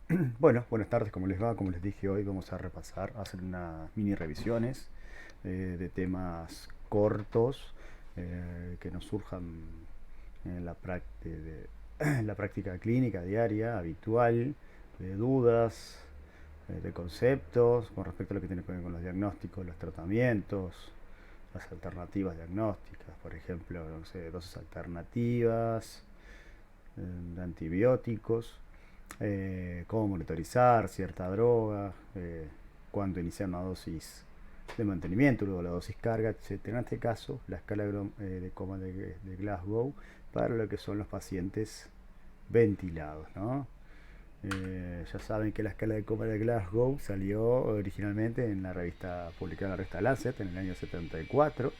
Bueno, buenas tardes, ¿cómo les va? Como les dije hoy, vamos a repasar, a hacer unas mini revisiones de temas cortos que nos surjan en en la práctica clínica diaria, habitual, de dudas, de conceptos, con respecto a lo que tiene que ver con los diagnósticos, los tratamientos, las alternativas diagnósticas, por ejemplo, no sé, dosis alternativas, de antibióticos, cómo monitorizar cierta droga, cuándo iniciar una dosis de mantenimiento, luego la dosis carga, etcétera. En este caso, la escala de coma de Glasgow para lo que son los pacientes ventilados, ¿no? Ya saben que la escala de coma de Glasgow salió originalmente en la revista, publicada en la revista Lancet en el año 74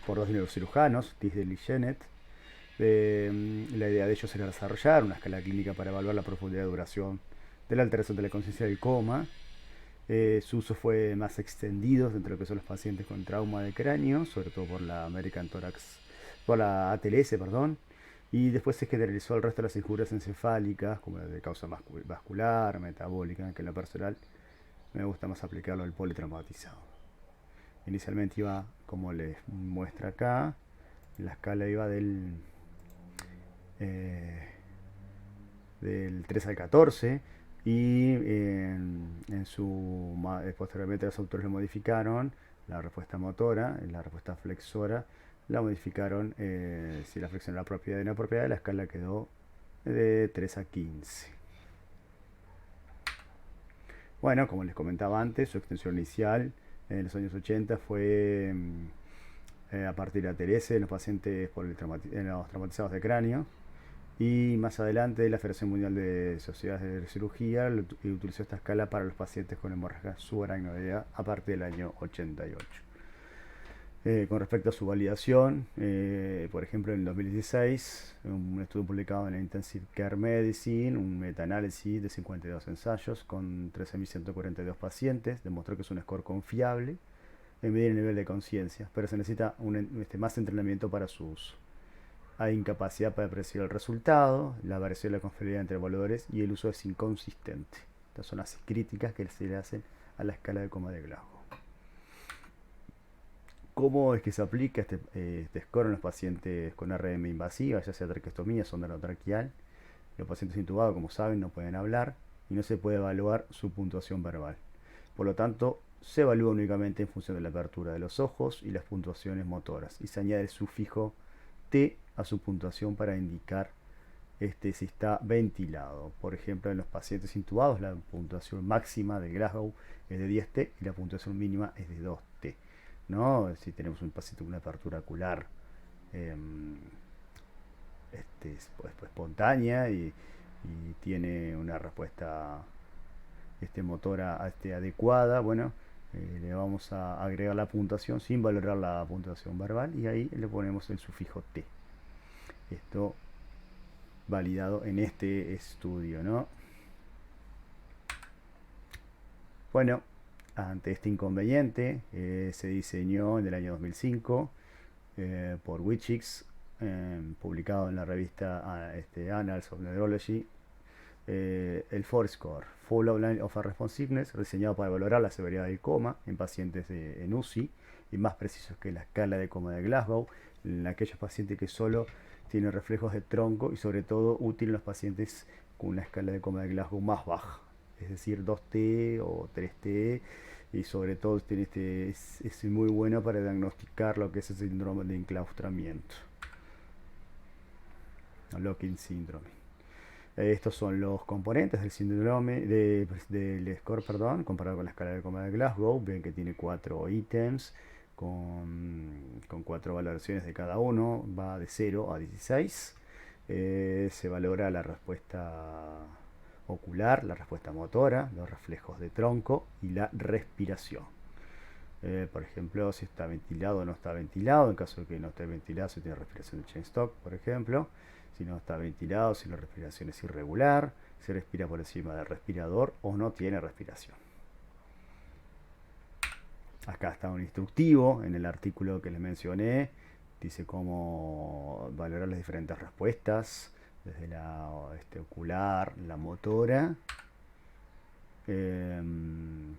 por dos neurocirujanos, Tisdale y Jennett. La idea de ellos era desarrollar una escala clínica para evaluar la profundidad de duración de la alteración de la conciencia del coma. Su uso fue más extendido entre lo que son los pacientes con trauma de cráneo, sobre todo por la American Thorax, por la ATLS, perdón, y después se generalizó al resto de las injurias encefálicas, como la de causa vascular, metabólica, que en lo personal me gusta más aplicarlo al politraumatizado. Inicialmente iba, como les muestra acá, la escala iba eh, del 3 al 14 y posteriormente los autores lo modificaron, la respuesta motora, la respuesta flexora, la modificaron si la flexión era propiedad o inapropiedad, la escala quedó de 3 a 15. Bueno, como les comentaba antes, su extensión inicial en los años 80 fue a partir de la TLS en los pacientes en los traumatizados de cráneo. Y más adelante la Federación Mundial de Sociedades de Cirugía utilizó esta escala para los pacientes con hemorragia subaracnoidea a partir del año 88. Con respecto a su validación, por ejemplo, en el 2016, un estudio publicado en la Intensive Care Medicine, un metaanálisis de 52 ensayos con 13.142 pacientes, demostró que es un score confiable en medir el nivel de conciencia, pero se necesita más entrenamiento para su uso. Hay incapacidad para predecir el resultado, la variación de la confiabilidad entre evaluadores y el uso es inconsistente. Estas son las críticas que se le hacen a la escala de coma de Glasgow. ¿Cómo es que se aplica este score en los pacientes con RM invasiva, ya sea traqueostomía, sonda traqueal? Los pacientes intubados, como saben, no pueden hablar y no se puede evaluar su puntuación verbal. Por lo tanto, se evalúa únicamente en función de la apertura de los ojos y las puntuaciones motoras y se añade el sufijo T a su puntuación para indicar si está ventilado. Por ejemplo, en los pacientes intubados la puntuación máxima de Glasgow es de 10T y la puntuación mínima es de 2T. ¿No? Si tenemos un paciente con una apertura ocular eh, espontánea y tiene una respuesta motora adecuada, bueno, le vamos a agregar la puntuación sin valorar la puntuación verbal y ahí le ponemos el sufijo T. Esto validado en este estudio, ¿no? Bueno, ante este inconveniente se diseñó en el año 2005 por Wichix, publicado en la revista Annals of Neurology, el FORSCORE, Full Outline of a Responsiveness, diseñado para valorar la severidad del coma en pacientes en UCI y más preciso que la escala de coma de Glasgow, en aquellos pacientes que solo tienen reflejos de tronco y sobre todo útil en los pacientes con una escala de coma de Glasgow más baja, es decir, 2T o 3T, y sobre todo es muy bueno para diagnosticar lo que es el síndrome de enclaustramiento, locking syndrome. Estos son los componentes del síndrome del score, perdón, comparado con la escala de coma de Glasgow. Ven que tiene 4 ítems con 4 valoraciones de cada uno. Va de 0 a 16. Se valora la respuesta ocular, la respuesta motora, los reflejos de tronco y la respiración. Por ejemplo, si está ventilado o no está ventilado. En caso de que no esté ventilado, si tiene respiración de Cheyne-Stokes, por ejemplo. Si no está ventilado, si la respiración es irregular, se respira por encima del respirador o no tiene respiración. Acá está un instructivo en el artículo que les mencioné. Dice cómo valorar las diferentes respuestas, desde la ocular, la motora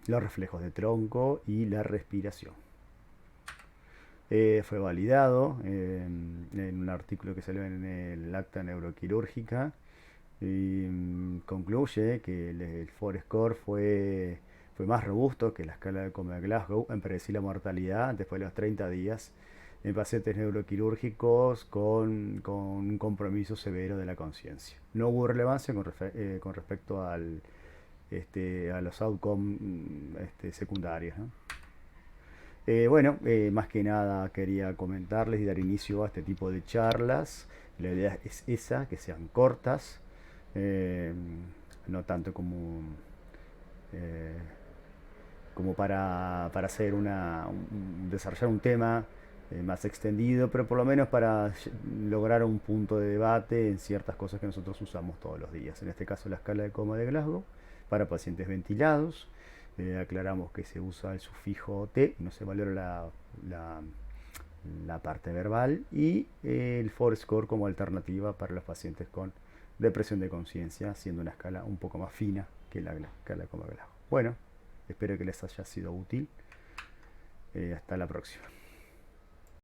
los reflejos de tronco y la respiración. Fue validado en un artículo que salió en el Acta Neuroquirúrgica y concluye que el Forest Score fue más robusto que la escala de Coma de Glasgow en predecir la mortalidad después de los 30 días en pacientes neuroquirúrgicos con un compromiso severo de la conciencia. No hubo relevancia con respecto a los outcomes secundarios, ¿no? Bueno, más que nada quería comentarles y dar inicio a este tipo de charlas. La idea es esa, que sean cortas, eh, no tanto eh, como para hacer desarrollar un tema más extendido, pero por lo menos para lograr un punto de debate en ciertas cosas que nosotros usamos todos los días. En este caso, la escala de Coma de Glasgow para pacientes ventilados. Aclaramos que se usa el sufijo T, no se valora la parte verbal, y el Forest Score como alternativa para los pacientes con depresión de conciencia, siendo una escala un poco más fina que la escala de Coma de Glasgow. Bueno, espero que les haya sido útil. Hasta la próxima.